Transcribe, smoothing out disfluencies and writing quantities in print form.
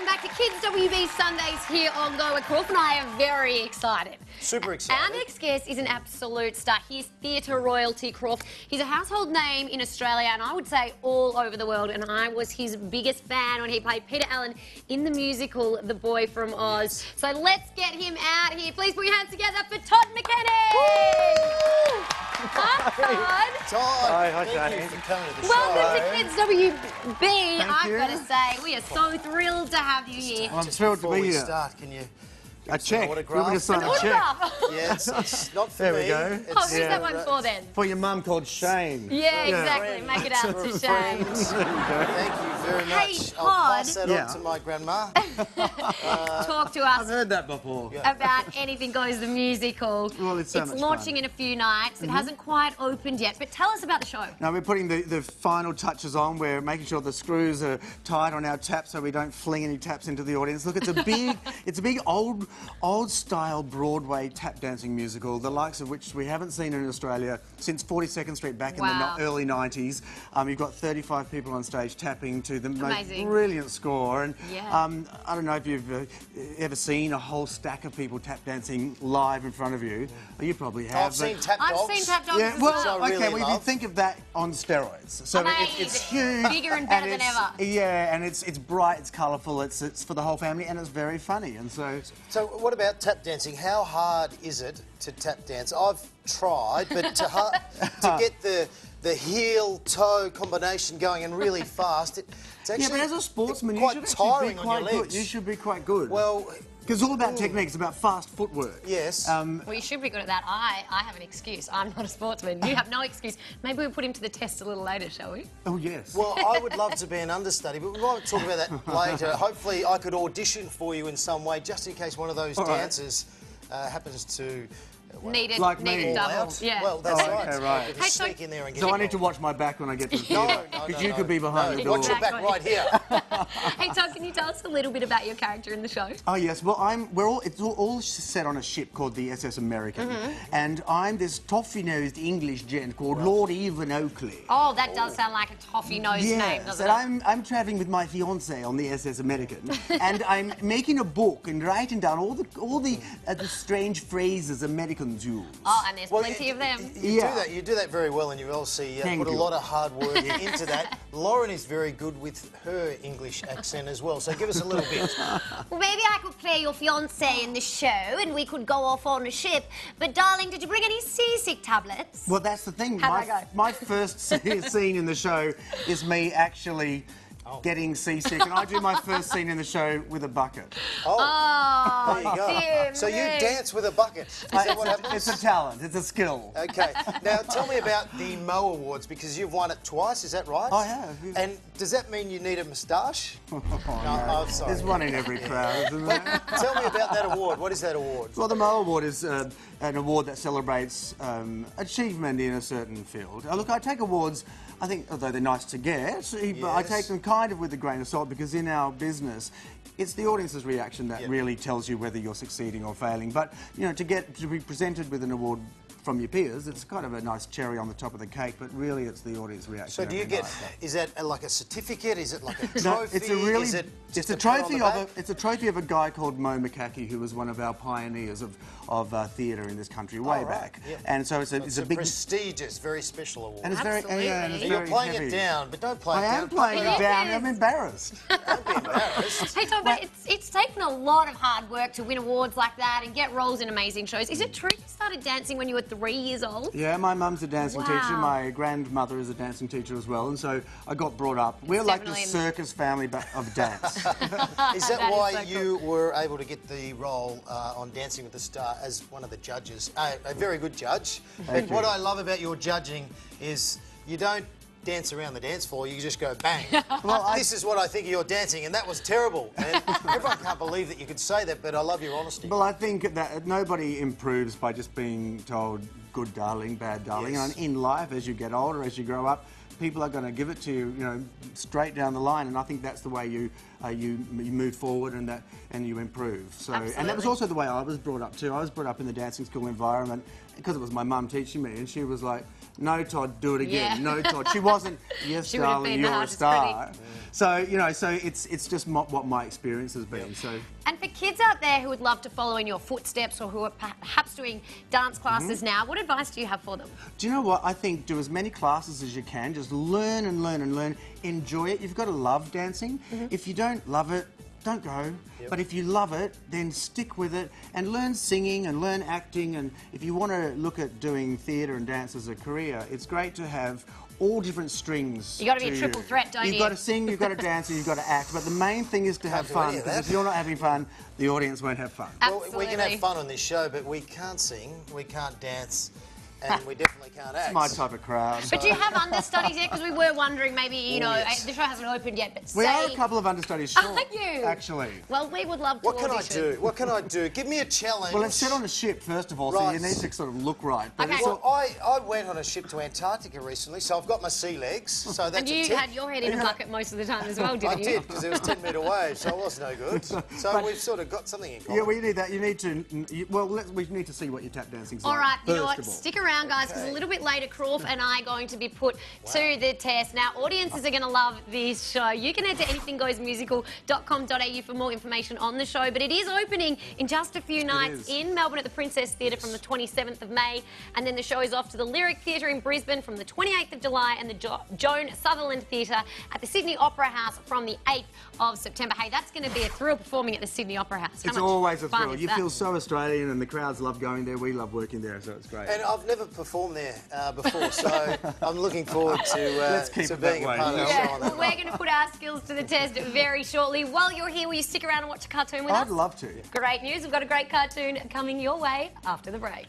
welcome back to Kids WB Sundays here on Go. Croft and I are very excited. Super excited. Our next guest is an absolute star. He's theatre royalty, Croft. He's a household name in Australia and I would say all over the world, and I was his biggest fan when he played Peter Allen in the musical The Boy from Oz. So let's get him out here. Please put your hands together for Todd McKenney! Hi, Todd. Todd, thank you for coming to the Welcome show. to Kids WB. I've you. got to say, we are so thrilled to have you here. I'm thrilled to be here. Start, can you A check. autograph? We're going to sign An a check. autograph. Yeah, it's not for There me. we go. Oh, who's that one for then? For your mum called Shane. Yeah, exactly. Friend. Make it out to Shane. Thank you very much. Hey, I'll pass that Yeah. on to my grandma. Talk to I've us heard that before. about Anything Goes the musical. Well, it's so much launching fun. in a few nights. It hasn't quite opened yet, but tell us about the show. Now we're putting the final touches on. We're making sure the screws are tight on our taps so we don't fling any taps into the audience. Look, it's a big old style Broadway tap dancing musical, the likes of which we haven't seen in Australia since 42nd Street back in Wow. the early 90s. You've got 35 people on stage tapping to the most Amazing. brilliant score. And Yeah. I don't know if you've ever seen a whole stack of people tap dancing live in front of you. Well, you probably have. I've seen but- tap dogs. I've seen tap dogs Yeah, as well, well. I really okay, well, if you love. think of that on steroids. So it's Amazing. huge. Bigger and better than it's- ever. Yeah, and it's bright, it's colourful, it's for the whole family, and it's very funny. And so, So what about tap dancing? How hard is it to tap dance? I've tried, but to get the heel-toe combination going and really fast, it's actually yeah, but as a sportsman, you quite should actually tiring be on your quite good. legs. You should be quite good. Well, because it's all about technique, it's about fast footwork. yes. Well, you should be good at that. I have an excuse. I'm not a sportsman. You have no excuse. Maybe we'll put him to the test a little later, shall we? Oh yes. Well, I would love to be an understudy, but we won't talk about that later. Hopefully I could audition for you in some way, just in case one of those All right. dancers happens to... Needed, Like needed me. double. out. Yeah. Well, that's Oh, right. okay, right. I could Hey, sneak in there and get So I it need to wrong. watch my back when I get to the No, theatre. no, Because no, you could be behind the door. Watch your back right here. Hey, Todd, can you tell us a little bit about your character in the show? Oh yes, well it's all set on a ship called the SS American, and I'm this toffee-nosed English gent called Lord Evan Oakley. Oh, that does sound like a toffee-nosed name, Yes, doesn't and it? I'm travelling with my fiancée on the SS American, and I'm making a book and writing down all the strange phrases Americans use. Oh, and there's Well, plenty of them. You do that very well, and you obviously Thank put a you. lot of hard work into that. Lauren is very good with her English accent as well, so give us a little bit. Well, maybe I could play your fiancé in the show and we could go off on a ship. But, darling, did you bring any seasick tablets? Well, that's the thing. How'd that go? My first scene in the show is me actually getting seasick, and I do my first scene in the show with a bucket. Oh, There you go. dear So you me. dance with a bucket. Is that what happens? It's a talent. It's a skill. Okay. Now tell me about the Mo Awards, because you've won it twice, is that right? I have. And does that mean you need a moustache? Oh, I'm sorry. There's one in every crowd, isn't there? Tell me about that award. What is that award? Well, the Mo Award is an award that celebrates achievement in a certain field. Look, I take awards, I think, although they're nice to get, but I take them kind of with a grain of salt, because in our business, it's the audience's reaction that really tells you whether you're succeeding or failing. But, you know, to be presented with an award from your peers, it's kind of a nice cherry on the top of the cake, but really it's the audience reaction. So do you every get, night. is that like a certificate? Is it like a trophy? No, it's a really, Is it it's just a a pat on trophy the of back? it's a trophy of a guy called Mo McKenney, who was one of our pioneers of theatre in this country way right, back. yeah. And so it's It's a big, prestigious, very special award. and it's very, and it's Absolutely. You're very playing heavy. it down, but don't play I it down. am playing Yes. it down. I'm embarrassed. Don't be embarrassed. Hey, Tom, but it's taken a lot of hard work to win awards like that and get roles in amazing shows. Is it true you started dancing when you were 3 years old? Yeah, my mum's a dancing Wow. teacher. My grandmother is a dancing teacher as well, and so I got brought up. We're like the definitely in- circus family of dance. Is that That is why so you were able to get the role on Dancing with the Star as one of the judges? A very good judge. Thank But what you. I love about your judging is you don't dance around the dance floor, you just go bang. Well, This is what I think of your dancing, and that was terrible. And everyone can't believe that you could say that, but I love your honesty. Well, I think that nobody improves by just being told good darling, bad darling. Yes. And in life, as you get older, as you grow up, people are going to give it to you, straight down the line, and I think that's the way you move forward and you improve. So, and that was also the way I was brought up too. I was brought up in the dancing school environment because it was my mum teaching me, and she was like, "No, Todd, do it again. Yeah. No, Todd." She wasn't, "Yes, She would have darling, been, you're a it's star." pretty. So it's just what my experience has been. So. And for kids out there who would love to follow in your footsteps or who are perhaps doing dance classes now, what advice do you have for them? Do you know what? I think do as many classes as you can. Just learn and learn and learn. Enjoy it. You've got to love dancing. If you don't love it, don't go. But if you love it, then stick with it and learn singing and learn acting. And if you want to look at doing theatre and dance as a career, it's great to have all different strings. You got to be a triple threat, don't you? You've got to sing, you've got to dance, and you've got to act. But the main thing is to have fun. Because if you're not having fun, the audience won't have fun. Well, we can have fun on this show, but we can't sing, we can't dance, and we definitely can't act. It's my type of crowd. But do you have understudies yet? Because we were wondering maybe, the show hasn't opened yet, but We are a couple of understudies short. Are you? Actually. Well, we would love to What can I audition. do? What can I do? Give me a challenge. Well, let's sit on a ship first of all, so Right. you need to sort of look right. But Okay. it's Well, I went on a ship to Antarctica recently, so I've got my sea legs, so that's And a you tip. had your head in a bucket most of the time as well, didn't I you? did, because it was 10 metre waves, so it was no good. So we've sort of got something in common. Yeah, well, you need that. You need to. We need to see what your tap dancing's like. All right, you know what? first of all. Stick around, guys, because a little bit later, Croft and I are going to be put to the test. Now, audiences are going to love this show. You can head to anythinggoesmusical.com.au for more information on the show, but it is opening in just a few nights in Melbourne at the Princess Theatre from the 27th of May, and then the show is off to the Lyric Theatre in Brisbane from the 28th of July and the Joan Sutherland Theatre at the Sydney Opera House from the 8th of September. Hey, that's going to be a thrill performing at the Sydney Opera House. How It's much always a fun thrill. is You that? feel so Australian, and the crowds love going there. We love working there, so it's great. And I've never performed there before, so I'm looking forward to keep it being that a way, part of the you know? show Yeah, on well, that we're night. going to put our skills to the test very shortly. While you're here, will you stick around and watch a cartoon with us? I'd love to. Great news. We've got a great cartoon coming your way after the break.